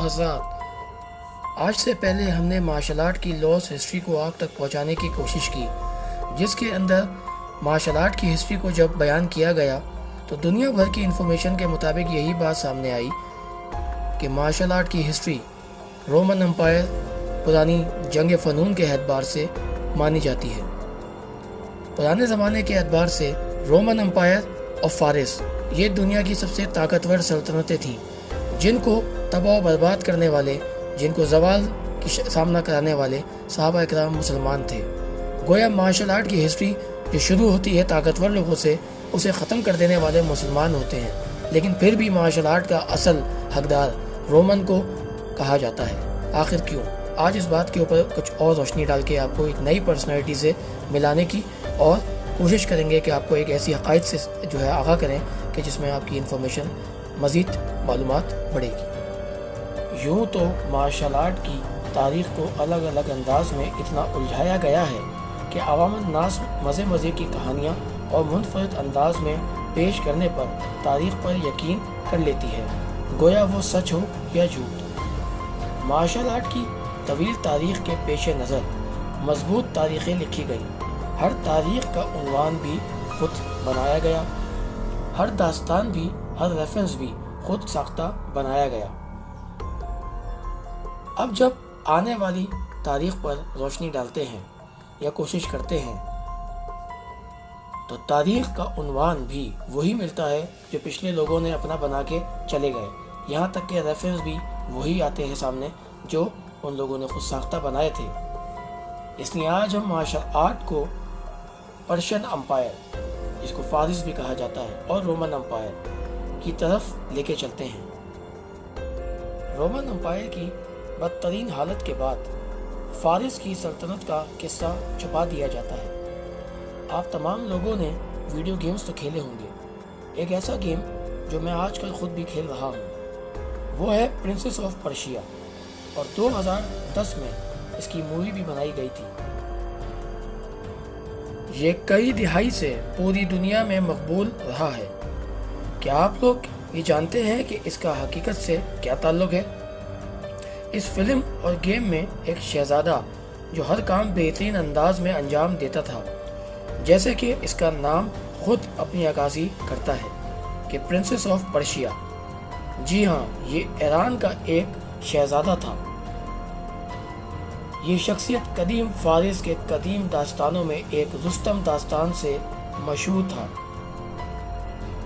حضرات، آج سے پہلے ہم نے مارشل آرٹ کی لاس ہسٹری کو آپ تک پہنچانے کی کوشش کی، جس کے اندر مارشل آرٹ کی ہسٹری کو جب بیان کیا گیا تو دنیا بھر کی انفارمیشن کے مطابق یہی بات سامنے آئی کہ مارشل آرٹ کی ہسٹری رومن امپائر پرانی جنگ فنون کے اعتبار سے مانی جاتی ہے۔ پرانے زمانے کے اعتبار سے رومن امپائر اور فارس یہ دنیا کی سب سے طاقتور سلطنتیں تھیں، جن کو تباہ و برباد کرنے والے، جن کو زوال کی سامنا کرانے والے صحابہ اکرام مسلمان تھے۔ گویا مارشل آرٹ کی ہسٹری جو شروع ہوتی ہے طاقتور لوگوں سے، اسے ختم کر دینے والے مسلمان ہوتے ہیں، لیکن پھر بھی مارشل آرٹ کا اصل حقدار رومن کو کہا جاتا ہے۔ آخر کیوں؟ آج اس بات کے اوپر کچھ اور روشنی ڈال کے آپ کو ایک نئی پرسنالٹی سے ملانے کی اور کوشش کریں گے کہ آپ کو ایک ایسی عقائد سے آگاہ کریں کہ جس میں آپ کی انفارمیشن مزید معلومات بڑھے گی۔ یوں تو مارشل آرٹ کی تاریخ کو الگ الگ انداز میں اتنا الجھایا گیا ہے کہ عوام الناس مزے کی کہانیاں اور منفرد انداز میں پیش کرنے پر تاریخ پر یقین کر لیتی ہے، گویا وہ سچ ہو یا جھوٹ۔ مارشل آرٹ کی طویل تاریخ کے پیش نظر مضبوط تاریخیں لکھی گئیں۔ ہر تاریخ کا عنوان بھی خود بنایا گیا، ہر داستان بھی، ہر ریفرنس بھی خود ساختہ بنایا گیا۔ اب جب آنے والی تاریخ پر روشنی ڈالتے ہیں یا کوشش کرتے ہیں تو تاریخ کا عنوان بھی وہی ملتا ہے جو پچھلے لوگوں نے اپنا بنا کے چلے گئے، یہاں تک کہ ریفرنس بھی وہی آتے ہیں سامنے جو ان لوگوں نے خود ساختہ بنائے تھے۔ اس لیے آج ہم مارشل آرٹ کو پرشین امپائر، جس کو فارس بھی کہا جاتا ہے، اور رومن امپائر کی طرف لے کے چلتے ہیں۔ رومن امپائر کی بدترین حالت کے بعد فارس کی سلطنت کا قصہ چھپا دیا جاتا ہے۔ آپ تمام لوگوں نے ویڈیو گیمز تو کھیلے ہوں گے۔ ایک ایسا گیم جو میں آج کل خود بھی کھیل رہا ہوں وہ ہے پرنسس آف پرشیا، اور 2010 میں اس کی مووی بھی بنائی گئی تھی۔ یہ کئی دہائی سے پوری دنیا میں مقبول رہا ہے۔ کیا آپ لوگ یہ جانتے ہیں کہ اس کا حقیقت سے کیا تعلق ہے؟ اس فلم اور گیم میں ایک شہزادہ جو ہر کام بہترین انداز میں انجام دیتا تھا، جیسے کہ اس کا نام خود اپنی عکاسی کرتا ہے کہ پرنسس آف پرشیا۔ جی ہاں، یہ ایران کا ایک شہزادہ تھا۔ یہ شخصیت قدیم فارس کے قدیم داستانوں میں ایک رستم داستان سے مشہور تھا،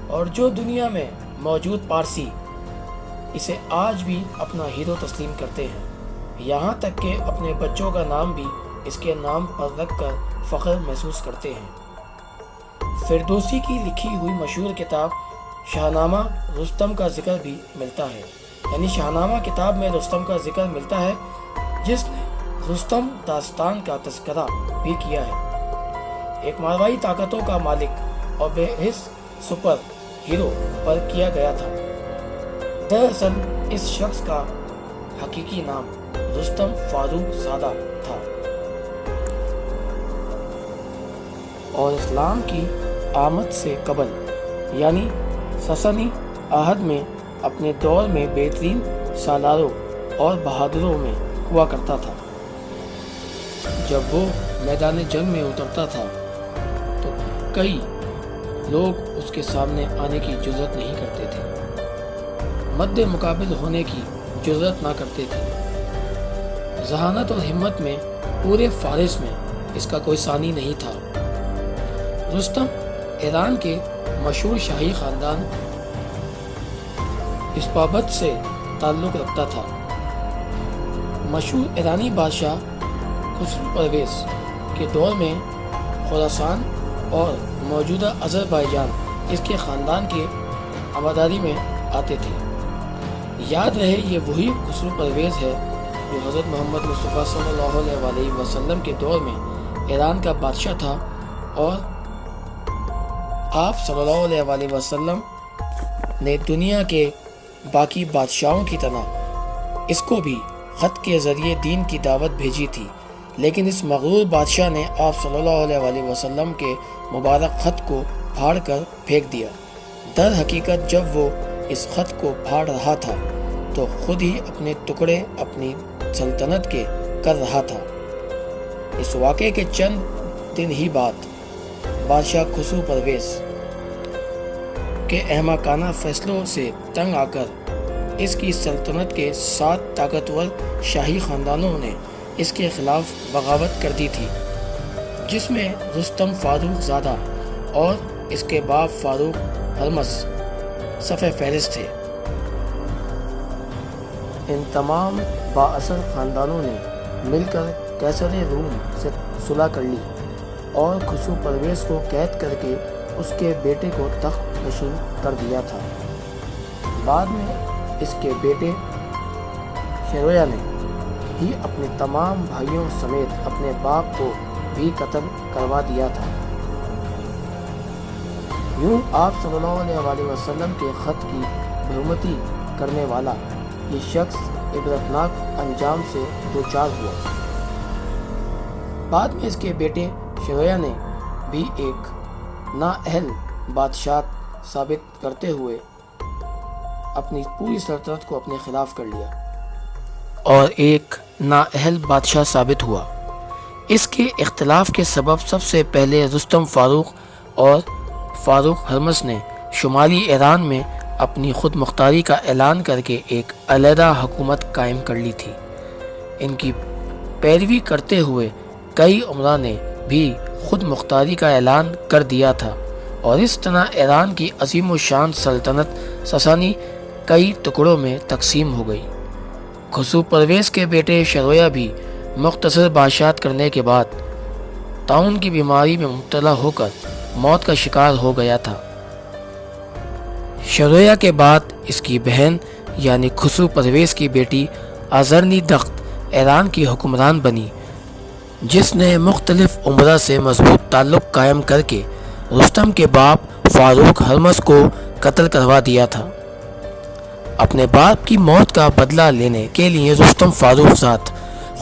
اور جو دنیا میں موجود پارسی اسے آج بھی اپنا ہیرو تسلیم کرتے ہیں، یہاں تک کہ اپنے بچوں کا نام بھی اس کے نام پر رکھ کر فخر محسوس کرتے ہیں۔ فردوسی کی لکھی ہوئی مشہور کتاب شاہنامہ رستم کا ذکر بھی ملتا ہے، یعنی شاہنامہ کتاب میں رستم کا ذکر ملتا ہے، جس نے رستم داستان کا تذکرہ بھی کیا ہے۔ ایک ماروائی طاقتوں کا مالک اور بے حس سپر ہیرو پر کیا گیا تھا۔ دراصل اس شخص کا حقیقی نام رستم فاروق زادہ تھا، اور اسلام کی آمد سے قبل یعنی سسانی عہد میں اپنے دور میں بہترین سالاروں اور بہادروں میں ہوا کرتا تھا۔ جب وہ میدان جنگ میں اترتا تھا تو کئی لوگ اس کے سامنے آنے کی جرأت نہیں کرتے تھے، مد مقابل ہونے کی جرأت نہ کرتے تھے۔ ذہانت اور ہمت میں پورے فارس میں اس کا کوئی ثانی نہیں تھا۔ رستم ایران کے مشہور شاہی خاندان اسپابت سے تعلق رکھتا تھا۔ مشہور ایرانی بادشاہ خسرو پرویز کے دور میں خراسان اور موجودہ آذربائیجان اس کے خاندان کے عماداری میں آتے تھے۔ یاد رہے یہ وہی خسرو پرویز ہے جو حضرت محمد مصطفیٰ صلی اللہ علیہ وسلم کے دور میں ایران کا بادشاہ تھا، اور آپ صلی اللہ علیہ وسلم نے دنیا کے باقی بادشاہوں کی طرح اس کو بھی خط کے ذریعے دین کی دعوت بھیجی تھی، لیکن اس مغرور بادشاہ نے آپ صلی اللہ علیہ وسلم کے مبارک خط کو پھاڑ کر پھینک دیا۔ در حقیقت جب وہ اس خط کو پھاڑ رہا تھا تو خود ہی اپنے ٹکڑے اپنی سلطنت کے کر رہا تھا۔ اس واقعے کے چند دن ہی بعد بادشاہ خسرو پرویز کے احمقانہ فیصلوں سے تنگ آ کر اس کی سلطنت کے 7 طاقتور شاہی خاندانوں نے اس کے خلاف بغاوت کر دی تھی، جس میں رستم فاروق زادہ اور اس کے باپ فاروق ہرمز صف فہرست تھے۔ ان تمام بااثر خاندانوں نے مل کر قیصر روم سے صلح کر لی اور خسرو پرویز کو قید کر کے اس کے بیٹے کو تخت نشین کر دیا تھا۔ بعد میں اس کے بیٹے شرویا نے ہی اپنے تمام بھائیوں سمیت اپنے باپ کو بھی قتل کروا دیا تھا۔ یوں آپ صلی اللہ علیہ وسلم کے خط کی بےحرمتی کرنے والا یہ شخص عبرتناک انجام سے دوچار ہوا۔ بعد میں اس کے بیٹے شرویا نے بھی ایک نااہل بادشاہ ثابت کرتے ہوئے اپنی پوری سلطنت کو اپنے خلاف کر لیا اور ایک نااہل بادشاہ ثابت ہوا۔ اس کے اختلاف کے سبب سب سے پہلے رستم فاروق اور فاروق ہرمز نے شمالی ایران میں اپنی خود مختاری کا اعلان کر کے ایک علیحدہ حکومت قائم کر لی تھی۔ ان کی پیروی کرتے ہوئے کئی امراء نے بھی خود مختاری کا اعلان کر دیا تھا اور اس طرح ایران کی عظیم و شان سلطنت ساسانی کئی ٹکڑوں میں تقسیم ہو گئی۔ خسرو پرویز کے بیٹے شرویا بھی مختصر بادشاہت کرنے کے بعد طاعون کی بیماری میں مبتلا ہو کر موت کا شکار ہو گیا تھا۔ شرویا کے بعد اس کی بہن یعنی خسرو پرویز کی بیٹی آزرنی دخت ایران کی حکمران بنی، جس نے مختلف امراء سے مضبوط تعلق قائم کر کے رستم کے باپ فاروق ہرمز کو قتل کروا دیا تھا۔ اپنے باپ کی موت کا بدلہ لینے کے لیے رستم فاروق زاد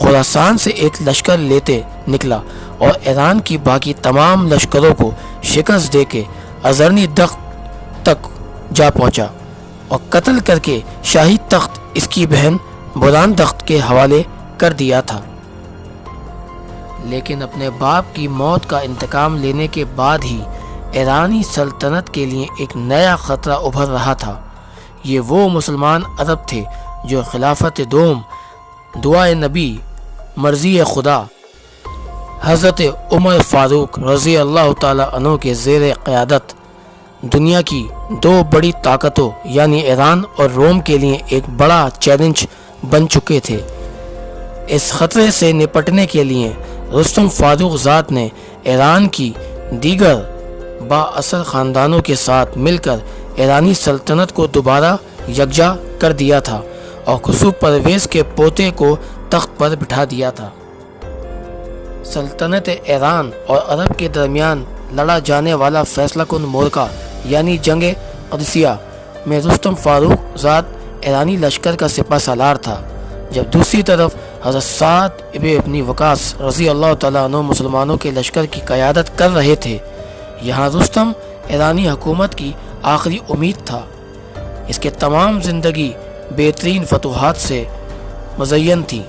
خراسان سے ایک لشکر لیتے نکلا اور ایران کی باقی تمام لشکروں کو شکست دے کے آزرنی دخت تک جا پہنچا اور قتل کر کے شاہی تخت اس کی بہن بوران دخت کے حوالے کر دیا تھا۔ لیکن اپنے باپ کی موت کا انتقام لینے کے بعد ہی ایرانی سلطنت کے لیے ایک نیا خطرہ ابھر رہا تھا۔ یہ وہ مسلمان عرب تھے جو خلافت دوم، دعائے نبی، مرضی خدا حضرت عمر فاروق رضی اللہ تعالی عنہ کے زیر قیادت دنیا کی 2 بڑی طاقتوں یعنی ایران اور روم کے لیے ایک بڑا چیلنج بن چکے تھے۔ اس خطرے سے نپٹنے کے لیے رستم فاروق زاد نے ایران کی دیگر بااثر خاندانوں کے ساتھ مل کر ایرانی سلطنت کو دوبارہ یکجا کر دیا تھا اور خسرو پرویز کے پوتے کو تخت پر بٹھا دیا تھا۔ سلطنت ایران اور عرب کے درمیان لڑا جانے والا فیصلہ کن مورکہ یعنی جنگ قادسیہ میں رستم فاروق زاد ایرانی لشکر کا سپہ سالار تھا، جب دوسری طرف حضرت سعد ابن وقاص رضی اللہ تعالیٰ عنہ مسلمانوں کے لشکر کی قیادت کر رہے تھے۔ یہاں رستم ایرانی حکومت کی آخری امید تھا۔ اس کے تمام زندگی بہترین فتوحات سے مزین تھی۔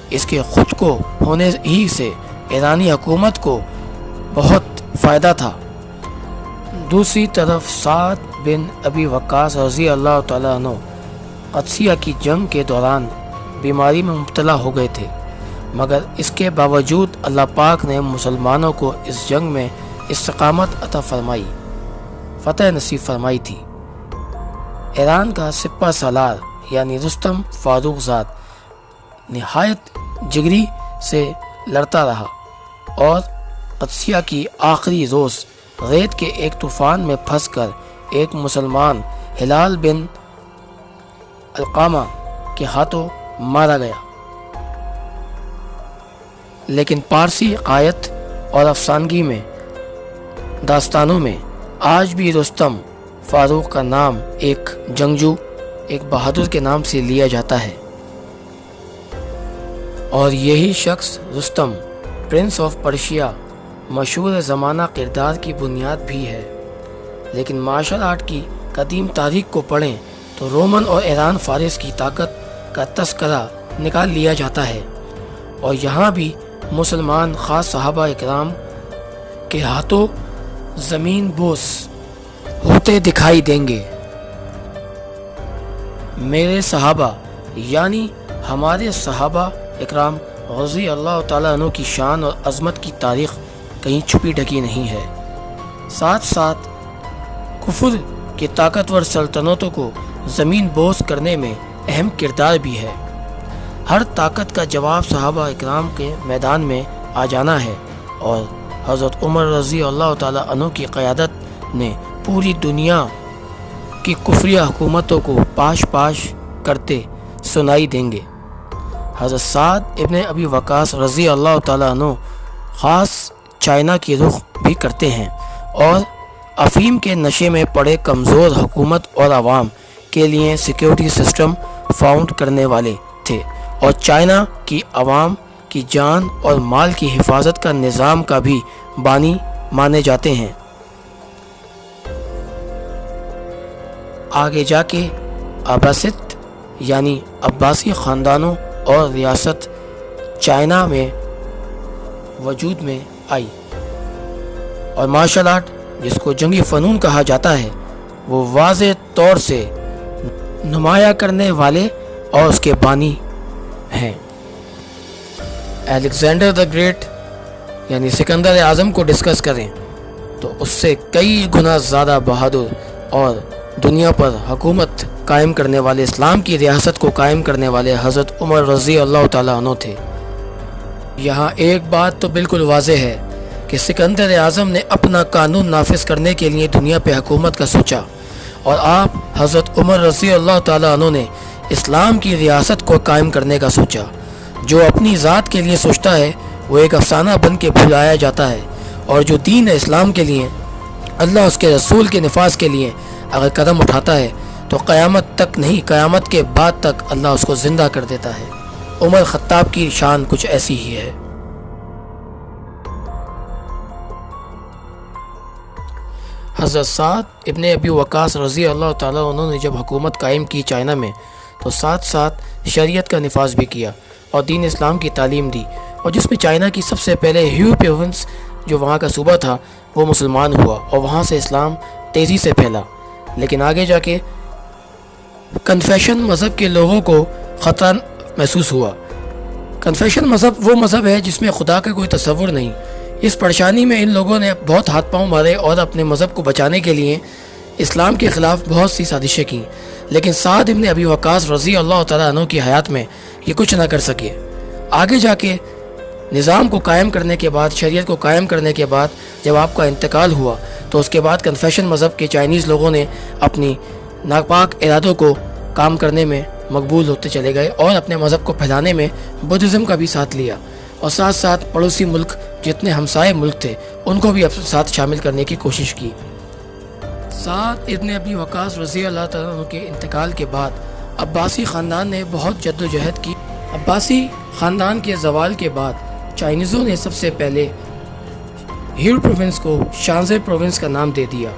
اس کے خود کو ہونے ہی سے ایرانی حکومت کو بہت فائدہ تھا۔ دوسری طرف سعد بن ابی وقاص رضی اللہ تعالیٰ عنہ قادسیہ کی جنگ کے دوران بیماری میں مبتلا ہو گئے تھے، مگر اس کے باوجود اللہ پاک نے مسلمانوں کو اس جنگ میں استقامت عطا فرمائی، فتح نصیب فرمائی تھی۔ ایران کا سپہ سالار یعنی رستم فاروق زاد نہایت جگری سے لڑتا رہا اور قادسیہ کی آخری روز ریت کے ایک طوفان میں پھنس کر ایک مسلمان ہلال بن علقمہ کے ہاتھوں مارا گیا۔ لیکن پارسی آیت اور افسانگی میں داستانوں میں آج بھی رستم فاروق کا نام ایک جنگجو، ایک بہادر کے نام سے لیا جاتا ہے، اور یہی شخص رستم پرنس آف پرشیا مشہور زمانہ کردار کی بنیاد بھی ہے۔ لیکن مارشل آرٹ کی قدیم تاریخ کو پڑھیں تو رومن اور ایران فارس کی طاقت کا تذکرہ نکال لیا جاتا ہے، اور یہاں بھی مسلمان خاص صحابہ اکرام کے ہاتھوں زمین بوس ہوتے دکھائی دیں گے۔ میرے صحابہ یعنی ہمارے صحابہ اکرام رضی اللہ تعالیٰ عنہ کی شان اور عظمت کی تاریخ کہیں چھپی ڈھکی نہیں ہے، ساتھ ساتھ کفر کی طاقتور سلطنتوں کو زمین بوس کرنے میں اہم کردار بھی ہے۔ ہر طاقت کا جواب صحابہ اکرام کے میدان میں آ جانا ہے، اور حضرت عمر رضی اللہ تعالیٰ عنہ کی قیادت نے پوری دنیا کی کفریہ حکومتوں کو پاش پاش کرتے سنائی دیں گے۔ حضرت سعد ابن ابی وقاص رضی اللہ تعالیٰ عنہ خاص چائنا کی رخ بھی کرتے ہیں، اور افیم کے نشے میں پڑے کمزور حکومت اور عوام کے لیے سیکیورٹی سسٹم فاؤنڈ کرنے والے تھے، اور چائنا کی عوام کی جان اور مال کی حفاظت کا نظام کا بھی بانی مانے جاتے ہیں۔ آگے جا کے عباسد یعنی عباسی خاندانوں اور ریاست چائنا میں وجود میں آئی، اور مارشل آرٹ جس کو جنگی فنون کہا جاتا ہے وہ واضح طور سے نمایاں کرنے والے اور اس کے بانی ہیں۔ الیگزینڈر دا گریٹ یعنی سکندر اعظم کو ڈسکس کریں تو اس سے کئی گنا زیادہ بہادر اور دنیا پر حکومت قائم کرنے والے، اسلام کی ریاست کو قائم کرنے والے حضرت عمر رضی اللہ تعالیٰ عنہ تھے۔ یہاں ایک بات تو بالکل واضح ہے کہ سکندر اعظم نے اپنا قانون نافذ کرنے کے لیے دنیا پہ حکومت کا سوچا، اور آپ حضرت عمر رضی اللہ تعالیٰ عنہ نے اسلام کی ریاست کو قائم کرنے کا سوچا۔ جو اپنی ذات کے لیے سوچتا ہے وہ ایک افسانہ بن کے بھلایا جاتا ہے، اور جو دین اسلام کے لیے، اللہ اس کے رسول کے نفاذ کے لیے اگر قدم اٹھاتا ہے تو قیامت تک نہیں، قیامت کے بعد تک اللہ اس کو زندہ کر دیتا ہے۔ عمر خطاب کی شان کچھ ایسی ہی ہے۔ حضرت سعد ابن ابی وقاص رضی اللہ تعالیٰ عنہ نے جب حکومت قائم کی چائنا میں تو ساتھ ساتھ شریعت کا نفاذ بھی کیا اور دین اسلام کی تعلیم دی، اور جس میں چائنا کی سب سے پہلے ہیو پروونس جو وہاں کا صوبہ تھا وہ مسلمان ہوا، اور وہاں سے اسلام تیزی سے پھیلا۔ لیکن آگے جا کے کنفیشن مذہب کے لوگوں کو خطرہ محسوس ہوا۔ کنفیشن مذہب وہ مذہب ہے جس میں خدا کا کوئی تصور نہیں۔ اس پریشانی میں ان لوگوں نے بہت ہاتھ پاؤں مارے اور اپنے مذہب کو بچانے کے لیے اسلام کے خلاف بہت سی سازشیں کیں، لیکن سعد ابن ابی وقاص رضی اللہ تعالیٰ عنہ کی حیات میں یہ کچھ نہ کر سکے۔ آگے جا کے نظام کو قائم کرنے کے بعد، شریعت کو قائم کرنے کے بعد جب آپ کا انتقال ہوا تو اس کے بعد کنفیشن مذہب کے چائنیز لوگوں نے اپنی ناپاک ارادوں کو کام کرنے میں مقبول ہوتے چلے گئے، اور اپنے مذہب کو پھیلانے میں بدھزم کا بھی ساتھ لیا، اور ساتھ ساتھ پڑوسی ملک جتنے ہمسائے ملک تھے ان کو بھی اپنے ساتھ شامل کرنے کی کوشش کی۔ سعد ابن ابی وقاص رضی اللہ تعالیٰ عنہ کے انتقال کے بعد عباسی خاندان نے بہت جد و جہد کی۔ عباسی خاندان کے زوال کے بعد چائنیزوں نے سب سے پہلے ہیو پروونس کو شانزے پروونس کا نام دے دیا۔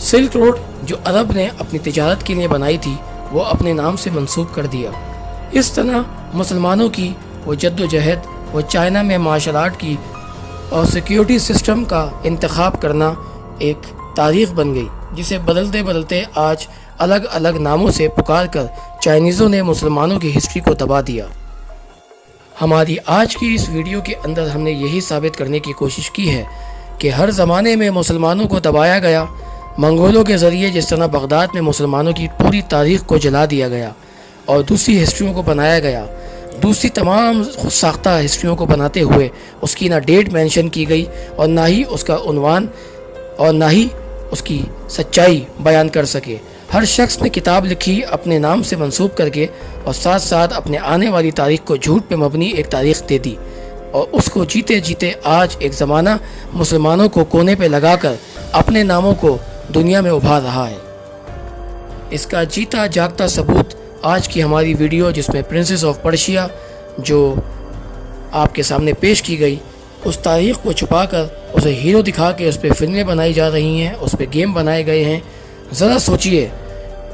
سلک روڈ جو عرب نے اپنی تجارت کے لیے بنائی تھی وہ اپنے نام سے منسوب کر دیا۔ اس طرح مسلمانوں کی وہ جد و جہد، وہ چائنا میں مارشل آرٹ کی اور سیکیورٹی سسٹم کا انتخاب کرنا ایک تاریخ بن گئی، جسے بدلتے بدلتے آج الگ الگ ناموں سے پکار کر چائنیزوں نے مسلمانوں کی ہسٹری کو دبا دیا۔ ہماری آج کی اس ویڈیو کے اندر ہم نے یہی ثابت کرنے کی کوشش کی ہے کہ ہر زمانے میں مسلمانوں کو دبایا گیا، منگولوں کے ذریعے جس طرح بغداد میں مسلمانوں کی پوری تاریخ کو جلا دیا گیا اور دوسری ہسٹریوں کو بنایا گیا، دوسری تمام خود ساختہ ہسٹریوں کو بناتے ہوئے اس کی نہ ڈیٹ مینشن کی گئی اور نہ ہی اس کا عنوان اور نہ ہی اس کی سچائی بیان کر سکے۔ ہر شخص نے کتاب لکھی اپنے نام سے منسوب کر کے، اور ساتھ ساتھ اپنے آنے والی تاریخ کو جھوٹ پہ مبنی ایک تاریخ دے دی، اور اس کو جیتے جیتے آج ایک زمانہ مسلمانوں کو کونے پہ لگا کر اپنے ناموں کو دنیا میں ابھار رہا ہے۔ اس کا جیتا جاگتا ثبوت آج کی ہماری ویڈیو، جس میں پرنسس آف پرشیا جو آپ کے سامنے پیش کی گئی، اس تاریخ کو چھپا کر اسے ہیرو دکھا کے اس پہ فلمیں بنائی جا رہی ہیں، اس پہ گیم بنائے گئے ہیں۔ ذرا سوچئے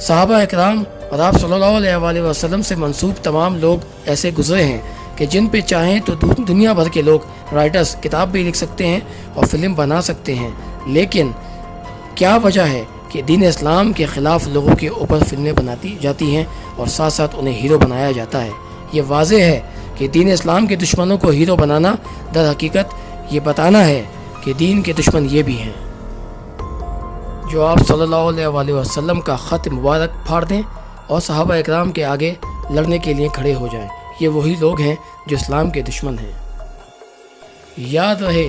صحابہ اکرام اور آپ صلی اللہ علیہ وآلہ وسلم سے منسوب تمام لوگ ایسے گزرے ہیں کہ جن پہ چاہیں تو دنیا بھر کے لوگ رائٹرز کتاب بھی لکھ سکتے ہیں اور فلم بنا سکتے ہیں، لیکن کیا وجہ ہے کہ دین اسلام کے خلاف لوگوں کے اوپر فلمیں بناتی جاتی ہیں اور ساتھ ساتھ انہیں ہیرو بنایا جاتا ہے؟ یہ واضح ہے کہ دین اسلام کے دشمنوں کو ہیرو بنانا در حقیقت یہ بتانا ہے کہ دین کے دشمن یہ بھی ہیں جو آپ صلی اللہ علیہ وآلہ وسلم کا خط مبارک پھاڑ دیں اور صحابہ اکرام کے آگے لڑنے کے لیے کھڑے ہو جائیں۔ یہ وہی لوگ ہیں جو اسلام کے دشمن ہیں۔ یاد رہے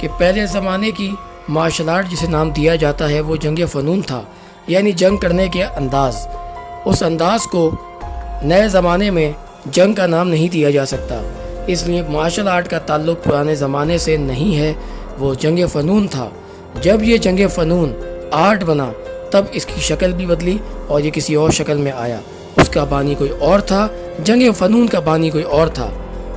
کہ پہلے زمانے کی مارشل آرٹ جسے نام دیا جاتا ہے وہ جنگ فنون تھا، یعنی جنگ کرنے کے انداز۔ اس انداز کو نئے زمانے میں جنگ کا نام نہیں دیا جا سکتا، اس لیے مارشل آرٹ کا تعلق پرانے زمانے سے نہیں ہے، وہ جنگ فنون تھا۔ جب یہ جنگ فنون آرٹ بنا تب اس کی شکل بھی بدلی اور یہ کسی اور شکل میں آیا، اس کا بانی کوئی اور تھا، جنگ فنون کا بانی کوئی اور تھا۔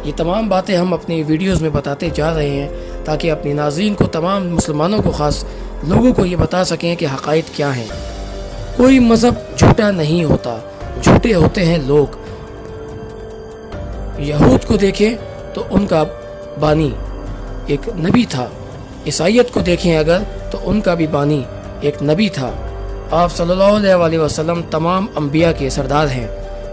یہ تمام باتیں ہم اپنی ویڈیوز میں بتاتے جا رہے ہیں تاکہ اپنی ناظرین کو، تمام مسلمانوں کو، خاص لوگوں کو یہ بتا سکیں کہ حقائق کیا ہیں۔ کوئی مذہب جھوٹا نہیں ہوتا، جھوٹے ہوتے ہیں لوگ۔ یہود کو دیکھیں تو ان کا بانی ایک نبی تھا، عیسائیت کو دیکھیں اگر تو ان کا بھی بانی ایک نبی تھا۔ آپ صلی اللہ علیہ وآلہ وسلم تمام انبیاء کے سردار ہیں۔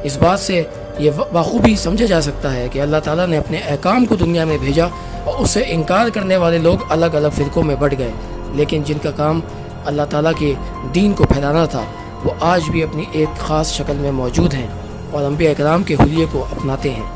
اس بات سے یہ بخوبی سمجھا جا سکتا ہے کہ اللہ تعالیٰ نے اپنے احکام کو دنیا میں بھیجا اور اس سے انکار کرنے والے لوگ الگ الگ فرقوں میں بٹ گئے، لیکن جن کا کام اللہ تعالیٰ کے دین کو پھیلانا تھا وہ آج بھی اپنی ایک خاص شکل میں موجود ہیں اور انبیاء اکرام کے حلیے کو اپناتے ہیں۔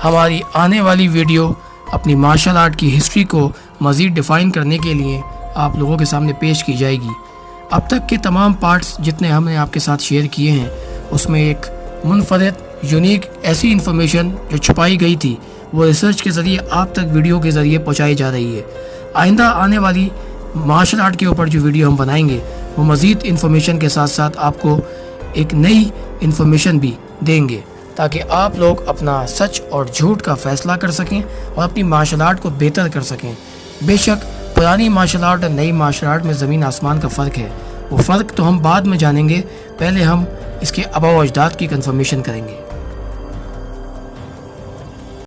ہماری آنے والی ویڈیو اپنی مارشل آرٹ کی ہسٹری کو مزید ڈیفائن کرنے کے لیے آپ لوگوں کے سامنے پیش کی جائے گی۔ اب تک کے تمام پارٹس جتنے ہم نے آپ کے ساتھ شیئر کیے ہیں اس میں ایک منفرد، یونیک ایسی انفارمیشن جو چھپائی گئی تھی وہ ریسرچ کے ذریعے آپ تک ویڈیو کے ذریعے پہنچائی جا رہی ہے۔ آئندہ آنے والی مارشل آرٹ کے اوپر جو ویڈیو ہم بنائیں گے وہ مزید انفارمیشن کے ساتھ ساتھ آپ کو ایک نئی انفارمیشن بھی دیں گے تاکہ آپ لوگ اپنا سچ اور جھوٹ کا فیصلہ کر سکیں اور اپنی مارشل آرٹ کو بہتر کر سکیں۔ بے شک پرانی مارشل آرٹ اور نئی مارشل آرٹ میں زمین آسمان کا فرق ہے، وہ فرق تو ہم بعد میں جانیں گے، پہلے ہم اس کے آباء و اجداد کی کنفرمیشن کریں گے۔